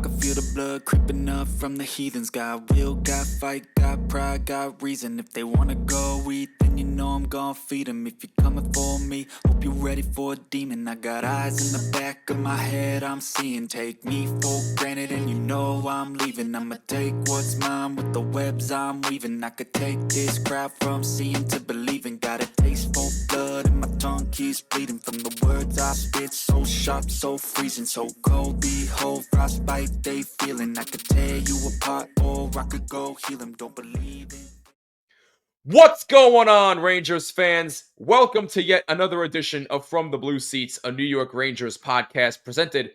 can feel the blood creeping up from the heathens. Got will, got fight, got pride, got reason. If they wanna go eat, then you know I'm gon' feed them. If you're coming for me, hope you're ready for a demon. I got eyes in the back of my head, I'm seeing. Take me for granted and you know I'm leaving. I'ma take what's mine with the webs I'm weaving. I could take this crowd from seeing to believing. Got a taste for blood and my tongue keeps bleeding from the words I spit. So sharp, so freezing, so cold. Behold, frostbite they feeling. I could tear you apart or I could go heal them. Don't believe in. What's going on, Rangers fans? Welcome to yet another edition of From the Blue Seats, a New York Rangers podcast presented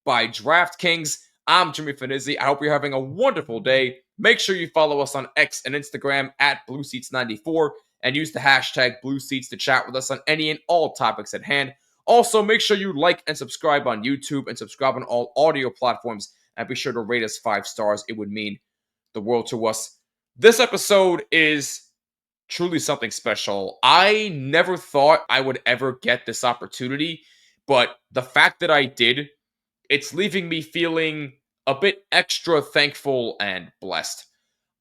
by DraftKings. I'm Jimmy Fanizzi. I hope you're having a wonderful day. Make sure you follow us on X and Instagram at BlueSeats94 and use the hashtag BlueSeats to chat with us on any and all topics at hand. Also, make sure you like and subscribe on YouTube and subscribe on all audio platforms, and be sure to rate us 5 stars. It would mean the world to us. This episode is truly something special. I never thought I would ever get this opportunity, but the fact that I did, it's leaving me feeling a bit extra thankful and blessed.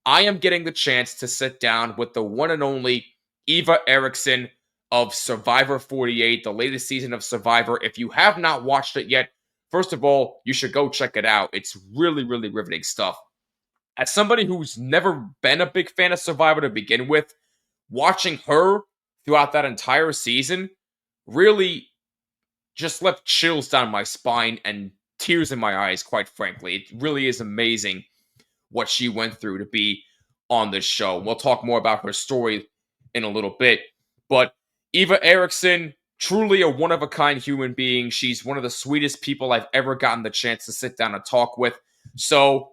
I am getting the chance to sit down with the one and only Eva Erickson of Survivor 48, the latest season of Survivor. If you have not watched it yet, first of all, you should go check it out. It's really, really riveting stuff. As somebody who's never been a big fan of Survivor to begin with, watching her throughout that entire season really just left chills down my spine and tears in my eyes, quite frankly. It really is amazing what she went through to be on this show. We'll talk more about her story in a little bit. But Eva Erickson, truly a one-of-a-kind human being. She's one of the sweetest people I've ever gotten the chance to sit down and talk with. So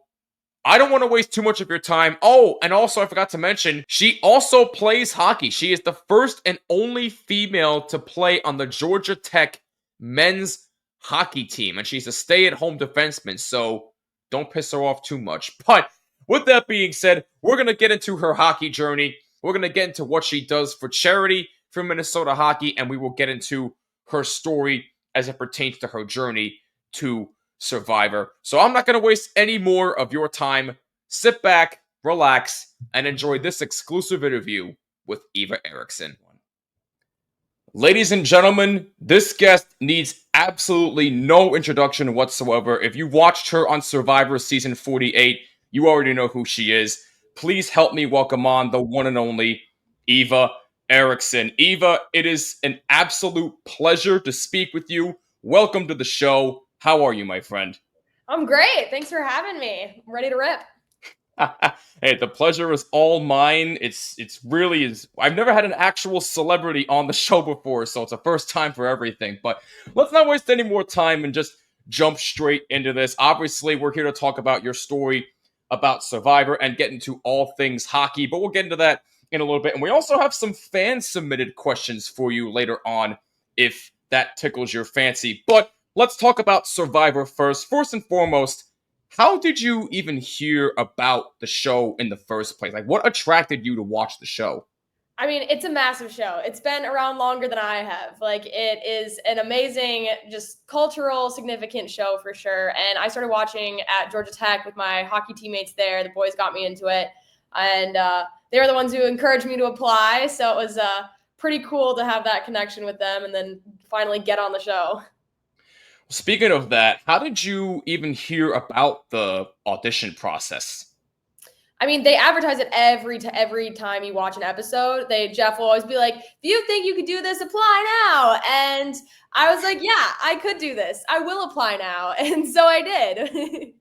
I don't want to waste too much of your time. Oh, and also I forgot to mention, she also plays hockey. She is the first and only female to play on the Georgia Tech men's hockey team, and she's a stay-at-home defenseman, so don't piss her off too much. But with that being said, we're going to get into her hockey journey. We're going to get into what she does for charity for Minnesota hockey, and we will get into her story as it pertains to her journey to Survivor. So I'm not going to waste any more of your time. Sit back, relax, and enjoy this exclusive interview with Eva Erickson. Ladies and gentlemen, this guest needs absolutely no introduction whatsoever. If you watched her on Survivor Season 48, you already know who she is. Please help me welcome on the one and only Eva Erickson. Eva, it is an absolute pleasure to speak with you. Welcome to the show. How are you, my friend? I'm great. Thanks for having me. I'm ready to rip. Hey, the pleasure is all mine. It's really is. I've never had an actual celebrity on the show before, so it's a first time for everything. But let's not waste any more time and just jump straight into this. Obviously, we're here to talk about your story about Survivor and get into all things hockey, but we'll get into that in a little bit. And we also have some fan-submitted questions for you later on if that tickles your fancy. But let's talk about Survivor first. First and foremost, how did you even hear about the show in the first place? Like, what attracted you to watch the show? I mean, it's a massive show. It's been around longer than I have. Like, it is an amazing, just cultural, significant show for sure. And I started watching at Georgia Tech with my hockey teammates there. The boys got me into it. And they were the ones who encouraged me to apply. So it was pretty cool to have that connection with them and then finally get on the show. Speaking of that, how did you even hear about the audition process? I mean, they advertise it every time you watch an episode. Jeff will always be like, if you think you could do this, apply now. And I was like, yeah, I could do this. I will apply now. And so I did.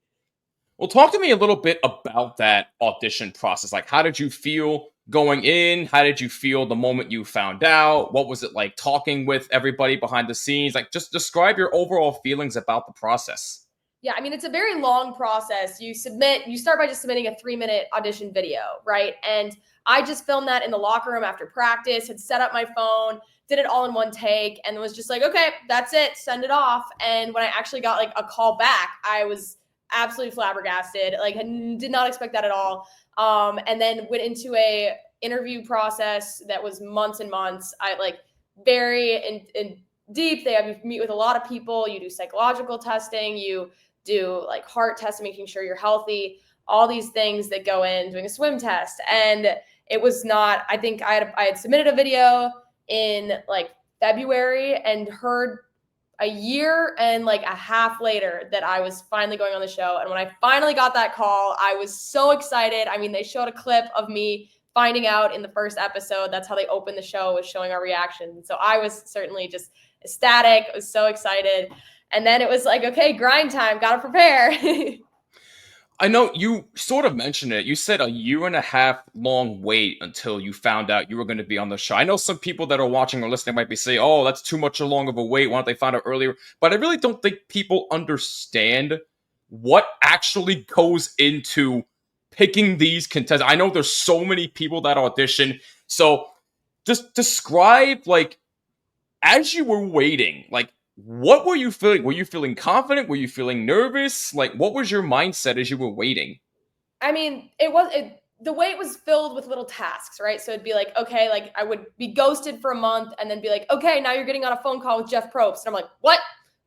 Well, talk to me a little bit about that audition process. Like, how did you feel going in? How did you feel the moment you found out? What was it like talking with everybody behind the scenes? Like, just describe your overall feelings about the process. Yeah, I mean, it's a very long process. You start by just submitting a 3-minute audition video, right? And I just filmed that in the locker room after practice, had set up my phone, did it all in one take, and was just like, okay, that's it, send it off. And when I actually got like a call back, I was absolutely flabbergasted. Like, did not expect that at all. And then went into a interview process that was months and months. I like very in deep. They have you meet with a lot of people. You do psychological testing. You do like heart tests, making sure you're healthy, all these things that go in doing a swim test. And it was not, I think I had submitted a video in like February and heard a year and like a half later that I was finally going on the show. And when I finally got that call, I was so excited. I mean, they showed a clip of me finding out in the first episode. That's how they opened the show, was showing our reaction. So I was certainly just ecstatic. I was so excited. And then it was like, okay, grind time, gotta prepare. I know you sort of mentioned it. You said a year and a half long wait until you found out you were going to be on the show. I know some people that are watching or listening might be saying, oh, that's too much long of a wait. Why don't they find out earlier? But I really don't think people understand what actually goes into picking these contestants. I know there's so many people that audition. So just describe, like, as you were waiting, like, what were you feeling? Were you feeling confident? Were you feeling nervous? Like, what was your mindset as you were waiting? I mean, the wait was filled with little tasks, right? So it'd be like, okay, like I would be ghosted for a month and then be like, okay, now you're getting on a phone call with Jeff Probst. And I'm like, what?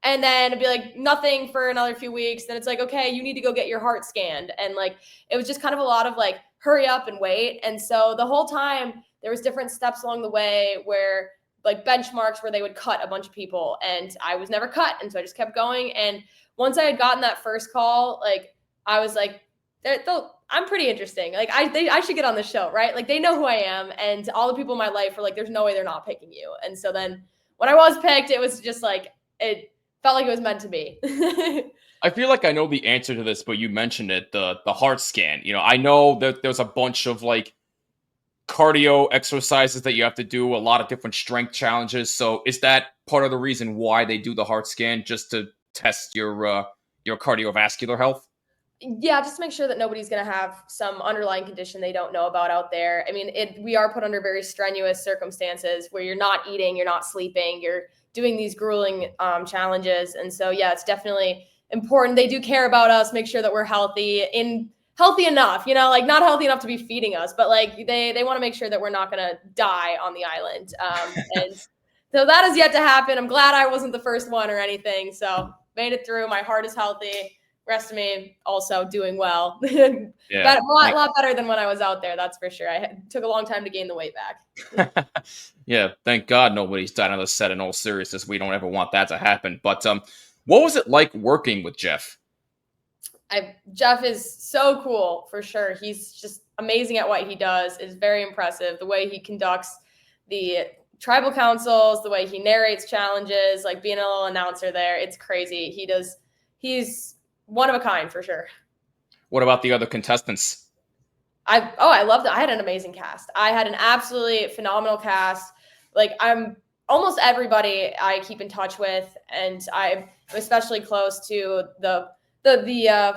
And then it'd be like nothing for another few weeks. Then it's like, okay, you need to go get your heart scanned. And like, it was just kind of a lot of like, hurry up and wait. And so the whole time there was different steps along the way where like benchmarks where they would cut a bunch of people, and I was never cut. And so I just kept going. And once I had gotten that first call, like I was like, I'm pretty interesting. Like I should get on the show, right? Like they know who I am, and all the people in my life are like, there's no way they're not picking you. And so then when I was picked, it was just like, it felt like it was meant to be. I feel like I know the answer to this, but you mentioned it, the heart scan. You know, I know that there's a bunch of like cardio exercises that you have to do, a lot of different strength challenges. So is that part of the reason why they do the heart scan, just to test your cardiovascular health? Yeah, just to make sure that nobody's going to have some underlying condition they don't know about out there. I mean, we are put under very strenuous circumstances where you're not eating, you're not sleeping, you're doing these grueling challenges. And so, yeah, it's definitely important. They do care about us, make sure that we're healthy enough, you know, like not healthy enough to be feeding us, but like they want to make sure that we're not going to die on the island. And so that is yet to happen. I'm glad I wasn't the first one or anything. So made it through. My heart is healthy. Rest of me also doing well. Yeah. Got a lot better than when I was out there. That's for sure. Took a long time to gain the weight back. Yeah, thank God nobody's died on the set. In all seriousness, we don't ever want that to happen. But what was it like working with Jeff? Jeff is so cool, for sure. He's just amazing at what he does. It's very impressive. The way he conducts the tribal councils, the way he narrates challenges, like being a little announcer there. It's crazy. He's one of a kind, for sure. What about the other contestants? I loved it. I had an amazing cast. I had an absolutely phenomenal cast. Like I'm almost everybody I keep in touch with, and I'm especially close to the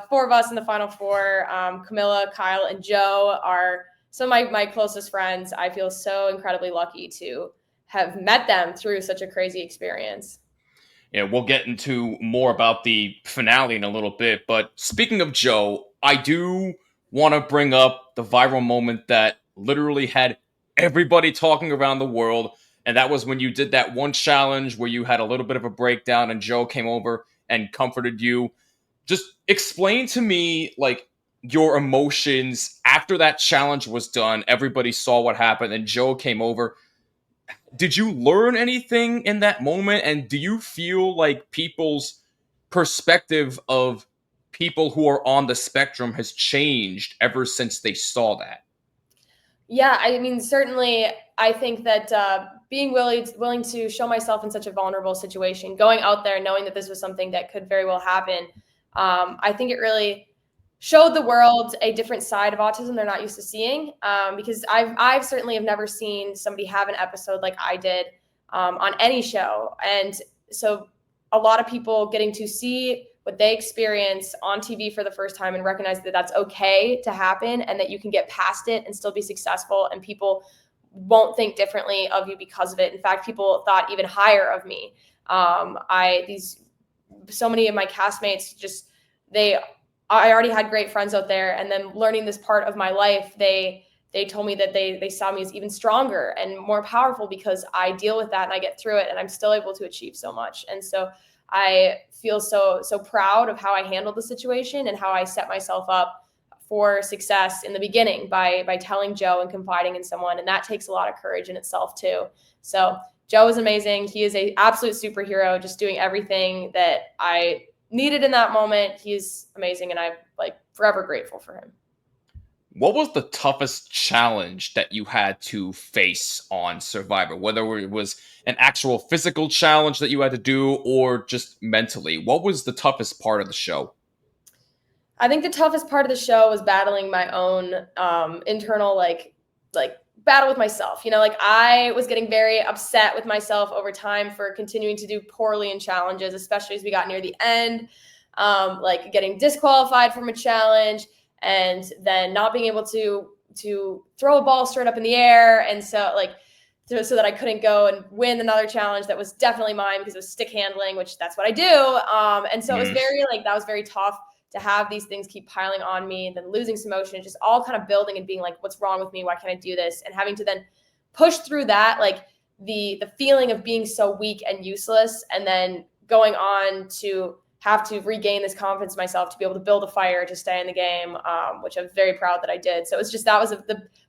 four of us in the final four. Camilla, Kyle, and Joe are some of my closest friends. I feel so incredibly lucky to have met them through such a crazy experience. Yeah, we'll get into more about the finale in a little bit. But speaking of Joe, I do want to bring up the viral moment that literally had everybody talking around the world. And that was when you did that one challenge where you had a little bit of a breakdown and Joe came over and comforted you. Just explain to me, like, your emotions after that challenge was done. Everybody saw what happened and Joe came over. Did you learn anything in that moment? And do you feel like people's perspective of people who are on the spectrum has changed ever since they saw that? Yeah, I mean, certainly, I think that being willing to show myself in such a vulnerable situation, going out there knowing that this was something that could very well happen, I think it really showed the world a different side of autism they're not used to seeing. Because I've certainly have never seen somebody have an episode like I did on any show, and so a lot of people getting to see what they experience on TV for the first time and recognize that that's okay to happen and that you can get past it and still be successful, and people won't think differently of you because of it. In fact, people thought even higher of me. So many of my castmates I already had great friends out there, and then learning this part of my life, they told me that they saw me as even stronger and more powerful because I deal with that and I get through it and I'm still able to achieve so much. And so I feel so proud of how I handled the situation and how I set myself up for success in the beginning by telling Joe and confiding in someone. And that takes a lot of courage in itself too. So Joe is amazing. He is an absolute superhero, just doing everything that I needed in that moment. He's amazing, and I'm like forever grateful for him. What was the toughest challenge that you had to face on Survivor? Whether it was an actual physical challenge that you had to do or just mentally, what was the toughest part of the show? I think the toughest part of the show was battling my own internal like battle with myself. Like I was getting very upset with myself over time for continuing to do poorly in challenges, especially as we got near the end, like getting disqualified from a challenge and then not being able to throw a ball straight up in the air. And so so that I couldn't go and win another challenge that was definitely mine because it was stick handling, which that's what I do. And so it was very that was very tough to have these things keep piling on me and then losing some motion, just all kind of building and being like, what's wrong with me? Why can't I do this? And having to then push through that, like the feeling of being so weak and useless, and then going on to have to regain this confidence in myself to be able to build a fire to stay in the game, which I'm very proud that I did. So it's just, that was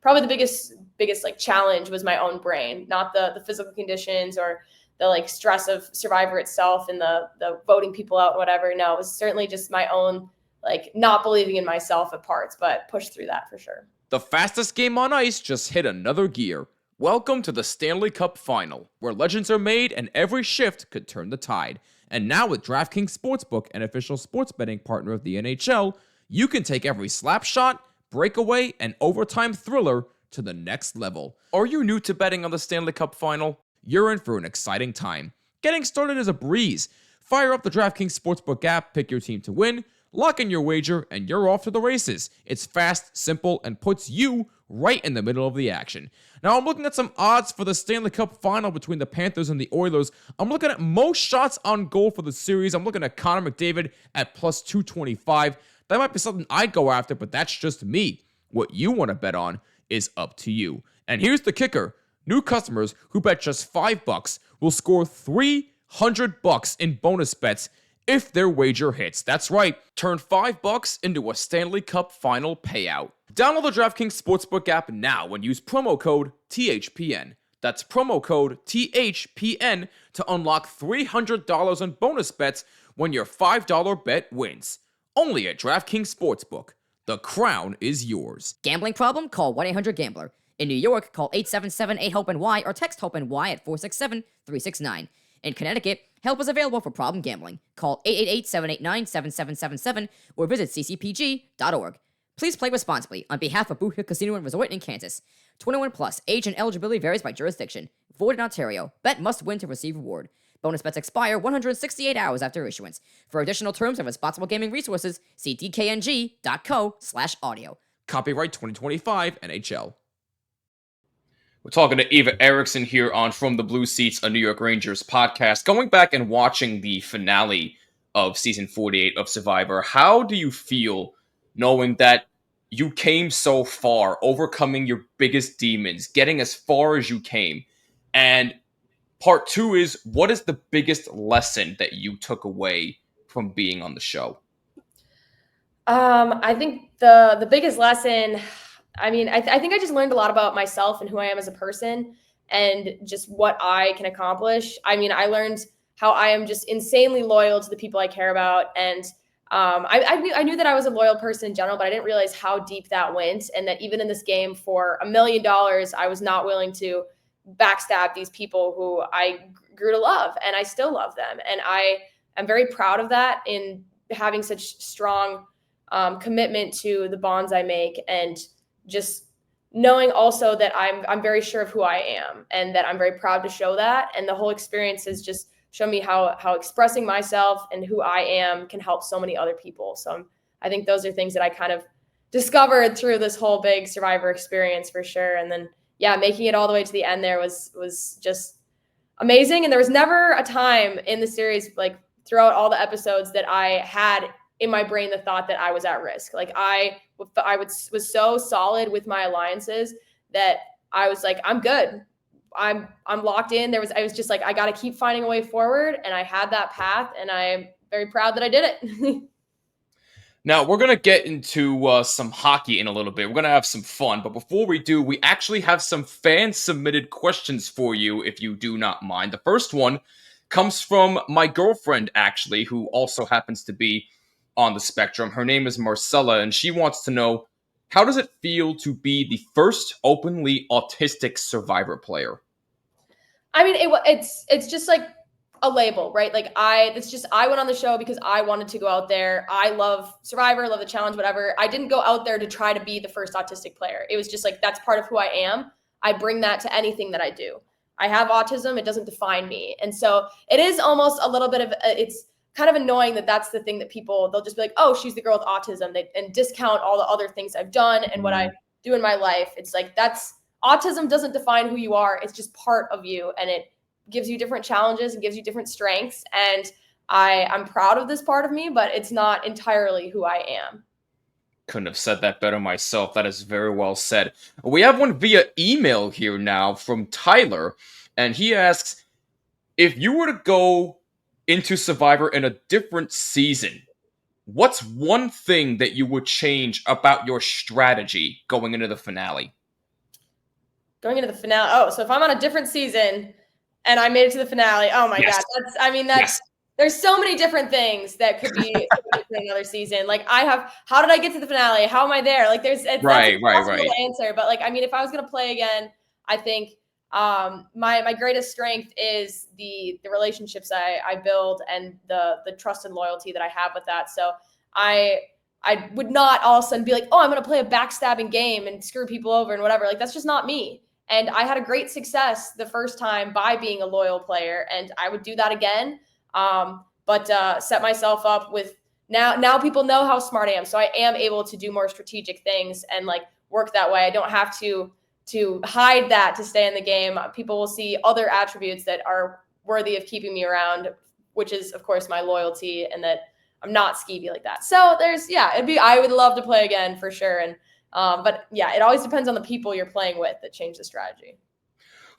probably the biggest like challenge was my own brain, not the physical conditions or the like stress of Survivor itself and the voting people out, whatever. No, it was certainly just my own like not believing in myself at parts, but pushed through that for sure. The fastest game on ice just hit another gear. Welcome to the Stanley Cup Final, where legends are made and every shift could turn the tide. And now with DraftKings Sportsbook, an official sports betting partner of the NHL, you can take every slap shot, breakaway, and overtime thriller to the next level. Are you new to betting on the Stanley Cup Final? You're in for an exciting time. Getting started is a breeze. Fire up the DraftKings Sportsbook app, pick your team to win, lock in your wager, and you're off to the races. It's fast, simple, and puts you right in the middle of the action. Now, I'm looking at some odds for the Stanley Cup Final between the Panthers and the Oilers. I'm looking at most shots on goal for the series. I'm looking at Connor McDavid at plus 225. That might be something I'd go after, but that's just me. What you want to bet on is up to you. And here's the kicker. New customers who bet just $5 will score $300 in bonus bets if their wager hits. That's right, turn $5 into a Stanley Cup Final payout. Download the DraftKings Sportsbook app now and use promo code THPN. That's promo code THPN to unlock $300 in bonus bets when your $5 bet wins. Only at DraftKings Sportsbook. The crown is yours. Gambling problem? Call 1-800-GAMBLER. In New York, call 877-8-HOPE-NY or text HOPE-NY at 467-369. In Connecticut, help is available for problem gambling. Call 888-789-7777 or visit ccpg.org. Please play responsibly on behalf of Boot Hill Casino and Resort in Kansas. 21 plus, age and eligibility varies by jurisdiction. Void in Ontario. Bet must win to receive reward. Bonus bets expire 168 hours after issuance. For additional terms and responsible gaming resources, see dkng.co/audio. Copyright 2025 NHL. We're talking to Eva Erickson here on From the Blue Seats, a New York Rangers podcast. Going back and watching the finale of season 48 of Survivor, how do you feel knowing that you came so far, overcoming your biggest demons, getting as far as you came? And part two is, what is the biggest lesson that you took away from being on the show? I think the biggest lesson, I think I just learned a lot about myself and who I am as a person and just what I can accomplish. I learned how I am just insanely loyal to the people I care about. And I knew that I was a loyal person in general, but I didn't realize how deep that went. And that even in this game for $1 million, I was not willing to backstab these people who I grew to love, and I still love them. And I am very proud of that, in having such strong commitment to the bonds I make, and just knowing also that I'm very sure of who I am, and that I'm very proud to show that. And the whole experience has just shown me how expressing myself and who I am can help so many other people. So I think those are things that I kind of discovered through this whole big Survivor experience for sure. And then, yeah, making it all the way to the end there was just amazing. And there was never a time in the series, like throughout all the episodes, that I had in my brain the thought that I was at risk. Like I was so solid with my alliances that I was like, I'm good. I'm locked in. I was just like, I got to keep finding a way forward. And I had that path, and I'm very proud that I did it. Now, we're going to get into some hockey in a little bit. We're going to have some fun. But before we do, we actually have some fan-submitted questions for you, if you do not mind. The first one comes from my girlfriend, actually, who also happens to be on the spectrum. Her name is Marcella, and she wants to know, how does it feel to be the first openly autistic Survivor player? I mean, it's just like a label, right? Like I went on the show because I wanted to go out there. I love Survivor, love the challenge, whatever. I didn't go out there to try to be the first autistic player. It was just like, that's part of who I am. I bring that to anything that I do. I have autism. It doesn't define me. And so it is almost a little bit of, it's kind of annoying that that's the thing that they'll just be like, oh, she's the girl with autism, and discount all the other things I've done and what I do in my life. It's like, autism doesn't define who you are. It's just part of you. And it gives you different challenges and gives you different strengths. And I'm proud of this part of me, but it's not entirely who I am. Couldn't have said that better myself. That is very well said. We have one via email here now from Tyler, and he asks, if you were to go into Survivor in a different season, what's one thing that you would change about your strategy going into the finale? Going into the finale. Oh, so if I'm on a different season and I made it to the finale, oh my God. There's so many different things that could be in another season. Like how did I get to the finale? How am I there? Like that's impossible to answer. But like, I mean, if I was going to play again, I think my greatest strength is the relationships I build and the trust and loyalty that I have with that. So I would not all of a sudden be like, oh, I'm going to play a backstabbing game and screw people over and whatever. Like, that's just not me. And I had a great success the first time by being a loyal player, and I would do that again. But set myself up with now people know how smart I am. So I am able to do more strategic things and like work that way. I don't have to hide that to stay in the game. People will see other attributes that are worthy of keeping me around, which is of course my loyalty and that I'm not skeevy like that. So I would love to play again for sure. And but yeah, it always depends on the people you're playing with that change the strategy.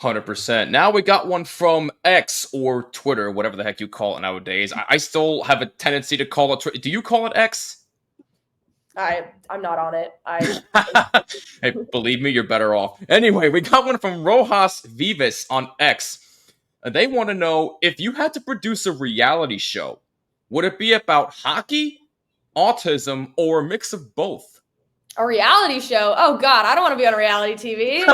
100%. Now we got one from X or Twitter, whatever the heck you call it nowadays. I still have a tendency to call it Twitter. Do you call it X? I'm not on it. Hey, believe me, you're better off. Anyway, we got one from Rojas Vivas on X. They want to know, if you had to produce a reality show, would it be about hockey, autism, or a mix of both? A reality show? Oh God, I don't want to be on reality TV.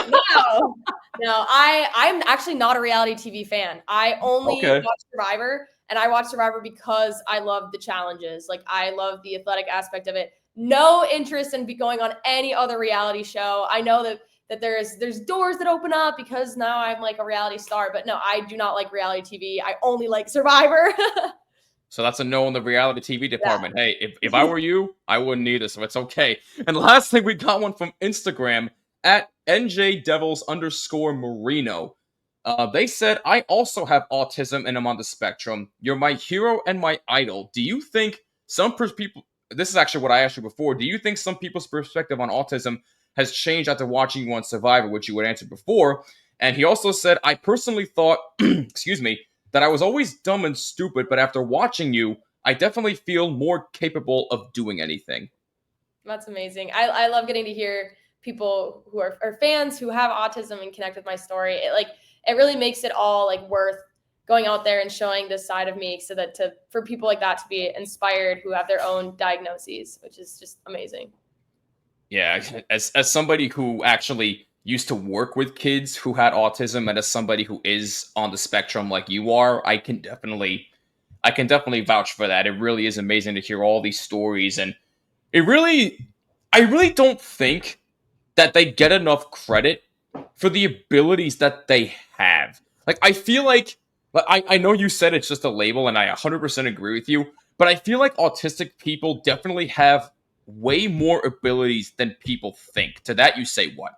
No, I'm actually not a reality TV fan. I only watch Survivor, and I watch Survivor because I love the challenges. Like I love the athletic aspect of it. No interest in going on any other reality show. I know that there's doors that open up because now I'm like a reality star, but no, I do not like reality TV. I only like Survivor. So that's a no in the reality TV department. Yeah. Hey, if I were you, I wouldn't either, so it's okay. And last thing, we got one from Instagram at NJDevils_Marino. They said, I also have autism and I'm on the spectrum. You're my hero and my idol. Do you think some people, this is actually what I asked you before, do you think some people's perspective on autism has changed after watching you on Survivor, which you had answered before? And he also said, I personally thought, excuse me, that I was always dumb and stupid, but after watching you, I definitely feel more capable of doing anything. That's amazing. I love getting to hear people who are fans who have autism and connect with my story. It really makes it all like worth going out there and showing this side of me, so that for people like that to be inspired who have their own diagnoses, which is just amazing. Yeah, as somebody who actually used to work with kids who had autism, and as somebody who is on the spectrum like you are, I can definitely vouch for that. It really is amazing to hear all these stories, and I really don't think that they get enough credit for the abilities that they have. Like, I feel like, I know you said it's just a label, and I 100% agree with you, but I feel like autistic people definitely have way more abilities than people think. To that, you say what?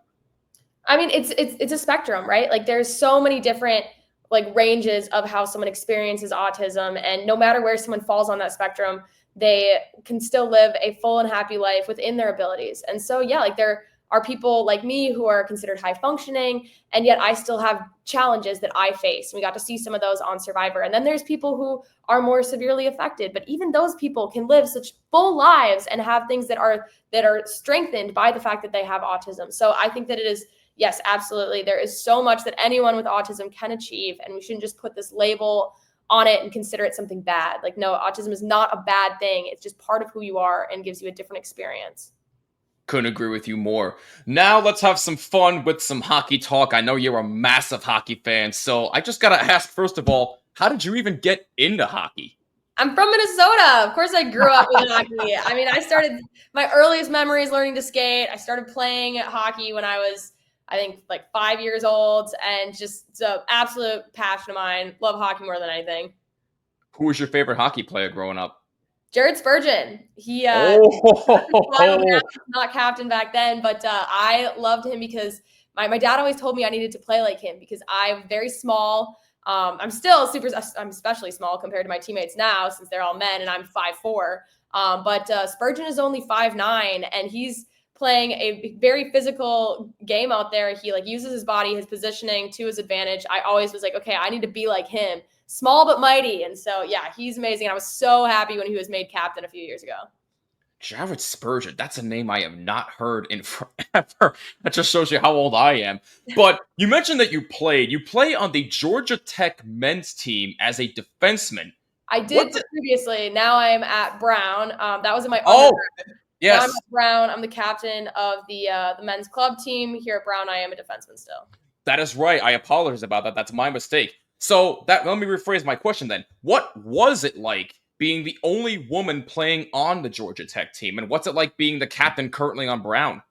I mean, it's a spectrum, right? Like there's so many different like ranges of how someone experiences autism, and no matter where someone falls on that spectrum, they can still live a full and happy life within their abilities. And so, yeah, like there are people like me who are considered high functioning, and yet I still have challenges that I face. We got to see some of those on Survivor. And then there's people who are more severely affected, but even those people can live such full lives and have things that are strengthened by the fact that they have autism. So I think that it is, yes, absolutely. There is so much that anyone with autism can achieve, and we shouldn't just put this label on it and consider it something bad. Like, no, autism is not a bad thing. It's just part of who you are and gives you a different experience. Couldn't agree with you more. Now let's have some fun with some hockey talk. I know you're a massive hockey fan, so I just gotta ask, first of all, how did you even get into hockey? I'm from Minnesota. Of course, I grew up with hockey. I mean, I started my earliest memories learning to skate. I started playing hockey when I was, I think, like 5 years old, and just it's an absolute passion of mine. Love hockey more than anything. Who was your favorite hockey player growing up? Jared Spurgeon. He Oh, not captain back then, but I loved him because my dad always told me I needed to play like him because I'm very small. I'm especially small compared to my teammates now since they're all men and I'm 5'4". But Spurgeon is only 5'9", and he's playing a very physical game out there. He uses his body, his positioning to his advantage. I always was like, okay, I need to be like him. Small but mighty. And so, yeah, he's amazing. I was so happy when he was made captain a few years ago. Jared Spurgeon. That's a name I have not heard in forever. That just shows you how old I am. But you mentioned that you played. You play on the Georgia Tech men's team as a defenseman. I did previously. Now I'm at Brown. That was in my undergrad. Yes. Now I'm at Brown. I'm the captain of the men's club team. Here at Brown, I am a defenseman still. That is right. I apologize about that. That's my mistake. So let me rephrase my question then. What was it like being the only woman playing on the Georgia Tech team? And what's it like being the captain currently on Brown?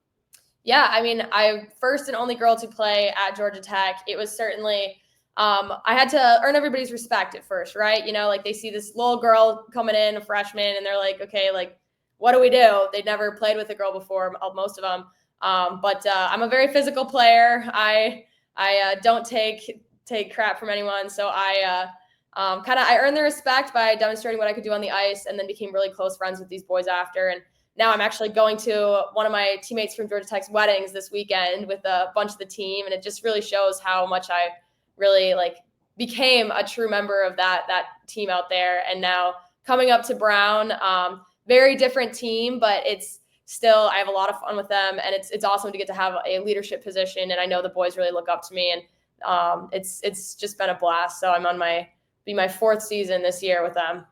Yeah, I mean, I'm first and only girl to play at Georgia Tech. It was certainly, I had to earn everybody's respect at first, right? You know, like they see this little girl coming in, a freshman, and they're like, okay, like, what do we do? They'd never played with a girl before, most of them. But I'm a very physical player. I don't take crap from anyone. So I earned their respect by demonstrating what I could do on the ice, and then became really close friends with these boys after. And now I'm actually going to one of my teammates from Georgia Tech's weddings this weekend with a bunch of the team. And it just really shows how much I really became a true member of that team out there. And now coming up to Brown, very different team, but it's still, I have a lot of fun with them, and it's awesome to get to have a leadership position. And I know the boys really look up to me, and it's just been a blast. So I'm on my fourth season this year with them.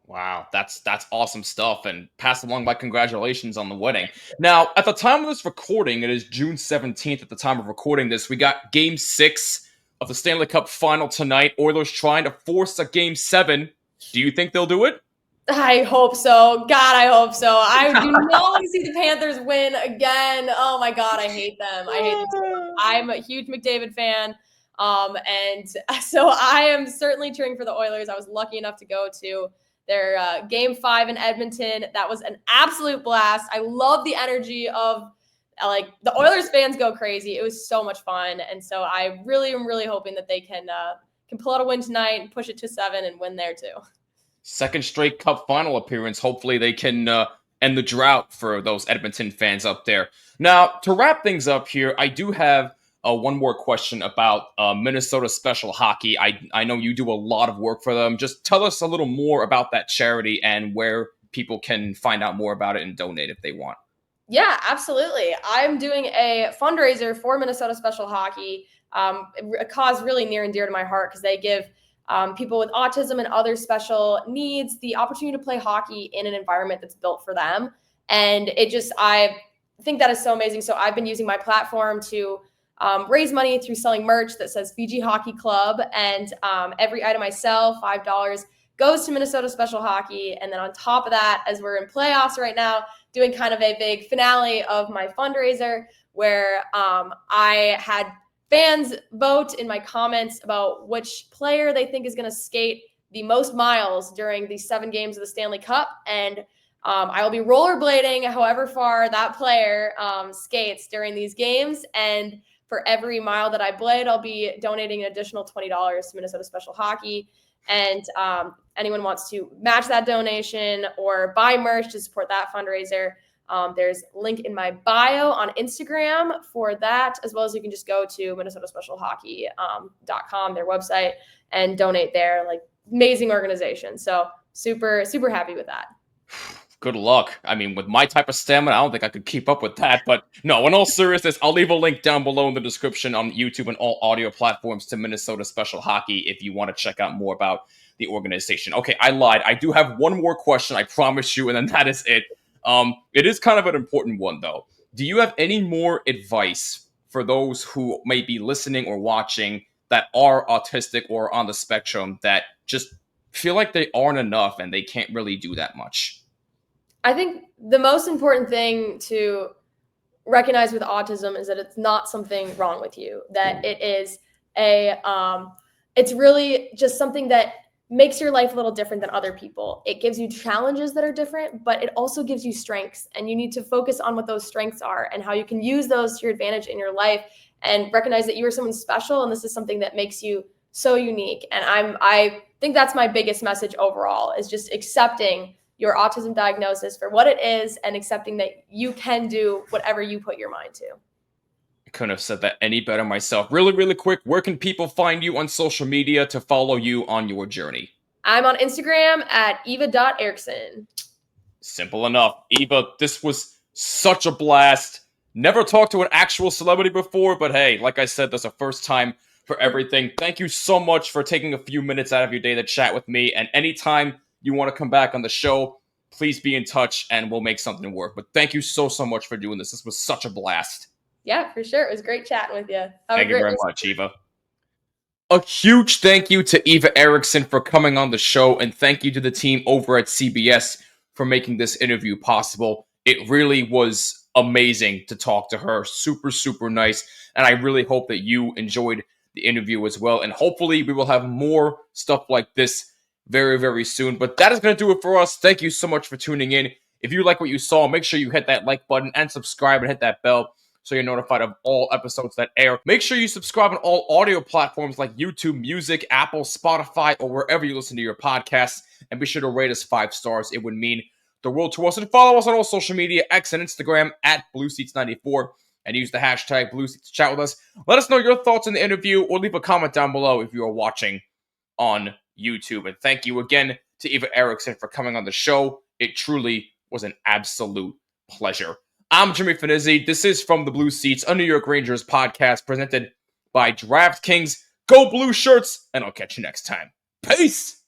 Wow, that's awesome stuff, and pass along my congratulations on the wedding. Now, at the time of this recording, it is June 17th at the time of recording this. We got Game 6 of the Stanley Cup Final tonight. Oilers trying to force a Game 7. Do you think they'll do it? I hope so. God, I hope so. I do not want to see the Panthers win again. Oh my God, I hate them. I hate them so much. I'm a huge McDavid fan. And so I am certainly cheering for the Oilers. I was lucky enough to go to their Game 5 in Edmonton. That was an absolute blast. I love the energy of the Oilers fans go crazy. It was so much fun. And so I really am hoping that they can pull out a win tonight and push it to 7 and win there too. Second straight Cup Final appearance. Hopefully they can end the drought for those Edmonton fans up there. Now, to wrap things up here, I do have one more question about Minnesota Special Hockey. I know you do a lot of work for them. Just tell us a little more about that charity and where people can find out more about it and donate if they want. Yeah, absolutely. I'm doing a fundraiser for Minnesota Special Hockey, a cause really near and dear to my heart because they give people with autism and other special needs the opportunity to play hockey in an environment that's built for them. And I think that is so amazing. So I've been using my platform to raise money through selling merch that says Fiji Hockey Club. And every item I sell, $5, goes to Minnesota Special Hockey. And then on top of that, as we're in playoffs right now, doing kind of a big finale of my fundraiser where I had fans vote in my comments about which player they think is going to skate the most miles during the 7 games of the Stanley Cup. And I will be rollerblading however far that player skates during these games. And for every mile that I blade, I'll be donating an additional $20 to Minnesota Special Hockey. And anyone wants to match that donation or buy merch to support that fundraiser, There's a link in my bio on Instagram for that, as well as you can just go to minnesotaspecialhockey.com, their website, and donate there. Like, amazing organization. So super, super happy with that. Good luck. I mean, with my type of stamina, I don't think I could keep up with that. But no, in all seriousness, I'll leave a link down below in the description on YouTube and all audio platforms to Minnesota Special Hockey if you want to check out more about the organization. Okay, I lied. I do have one more question, I promise you, and then that is it. It is kind of an important one, though. Do you have any more advice for those who may be listening or watching that are autistic or on the spectrum that just feel like they aren't enough and they can't really do that much? I think the most important thing to recognize with autism is that it's not something wrong with you, that it is it's really just something that makes your life a little different than other people. It gives you challenges that are different, but it also gives you strengths, and you need to focus on what those strengths are and how you can use those to your advantage in your life, and recognize that you are someone special and this is something that makes you so unique. And I think that's my biggest message overall, is just accepting your autism diagnosis for what it is and accepting that you can do whatever you put your mind to. I couldn't have said that any better myself. Really, really quick, where can people find you on social media to follow you on your journey? I'm on Instagram at eva.erickson. Simple enough. Eva, this was such a blast. Never talked to an actual celebrity before, but hey, like I said, that's a first time for everything. Thank you so much for taking a few minutes out of your day to chat with me, and anytime you want to come back on the show, please be in touch and we'll make something work. But thank you so much for doing this. This was such a blast. Yeah, for sure. It was great chatting with you. Thank you very much, Eva. A huge thank you to Eva Erickson for coming on the show, and thank you to the team over at CBS for making this interview possible. It really was amazing to talk to her. Super, super nice. And I really hope that you enjoyed the interview as well. And hopefully we will have more stuff like this very, very soon. But that is going to do it for us. Thank you so much for tuning in. If you like what you saw, make sure you hit that like button and subscribe and hit that bell so you're notified of all episodes that air. Make sure you subscribe on all audio platforms like YouTube Music, Apple, Spotify, or wherever you listen to your podcasts. And be sure to rate us 5 stars. It would mean the world to us. And follow us on all social media, X and Instagram at BlueSeats94. And use the hashtag BlueSeats to chat with us. Let us know your thoughts on the interview or leave a comment down below if you are watching on YouTube. And thank you again to Eva Erickson for coming on the show. It truly was an absolute pleasure. I'm Jimmy Fanizzi. This is From the Blue Seats, a New York Rangers podcast presented by DraftKings. Go Blue Shirts, and I'll catch you next time. Peace!